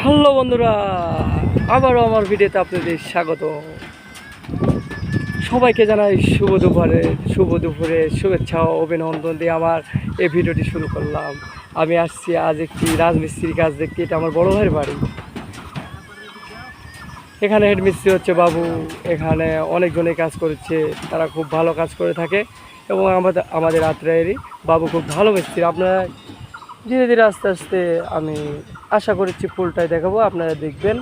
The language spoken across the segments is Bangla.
হ্যালো বন্ধুরা, আবারও আমার ভিডিওতে আপনাদের স্বাগত। সবাইকে জানাই শুভ দুপুরে শুভেচ্ছা ও অভিনন্দন দিয়ে আমার এই ভিডিওটি শুরু করলাম। আমি আসছি আজ একটি রাজমিস্ত্রির কাজ দেখতে। এটা আমার বড় ভাইয়ের বাড়ি। এখানে হেডমিস্ত্রি হচ্ছে বাবু। এখানে অনেকজনেই কাজ করছে, তারা খুব ভালো কাজ করে থাকে এবং আমাদের আত্রায়েরই বাবু খুব ভালো মিস্ত্রি। আপনারা ধীরে ধীরে আস্তে আস্তে আমি আশা করছি ফুলটাই দেখাবো, আপনারা দেখবেন।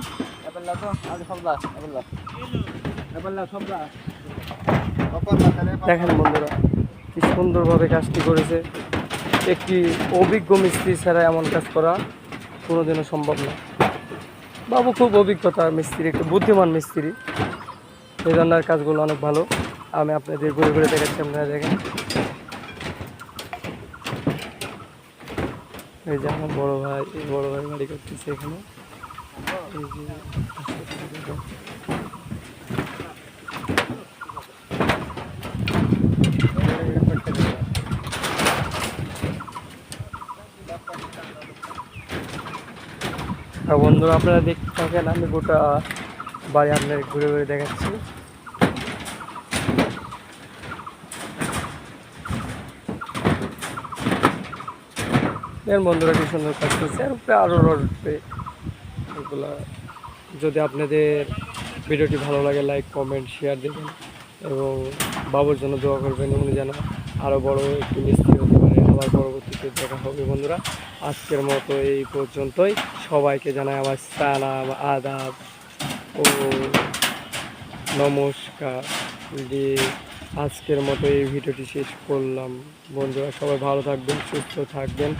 দেখেন বন্ধুরা কি সুন্দরভাবে কাজটি করেছে। একটি অভিজ্ঞ মিস্ত্রি ছাড়া এমন কাজ করা কোনোদিনও সম্ভব না। বাবু খুব অভিজ্ঞতা মিস্ত্রি, একটু বুদ্ধিমান মিস্ত্রি, এই ধরনের কাজগুলো অনেক ভালো। আমি আপনাদের ঘুরে ঘুরে দেখাচ্ছি, আপনারা দেখেন। এই যে আমার বড় ভাই বাড়ি করতেছে এখানে। আর বন্ধুরা আপনারা দেখতে থাকেন, আমি গোটা বাড়ি আপনাদের ঘুরে ঘুরে দেখাচ্ছি। বন্ধুরা কি সুন্দর কাজ করছে, আর উপরে আরও রডবে এগুলা। যদি আপনাদের ভিডিওটি ভালো লাগে লাইক কমেন্ট শেয়ার দেবেন এবং বাবুর জন্য দোয়া করবেন, উনি যেন আরও বড় একটি মিস্ত্রি হতে পারে। আবার পরবর্তীতে দেখা হবে বন্ধুরা। আজকের মতো এই পর্যন্তই। সবাইকে জানাই আমার সালাম, আদাব ও নমস্কার দিয়ে আজকের মতো এই ভিডিওটি শেষ করলাম। বন্ধুরা সবাই ভালো থাকবেন, সুস্থ থাকবেন,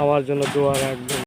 আমার জন্য দোয়া রাখবেন।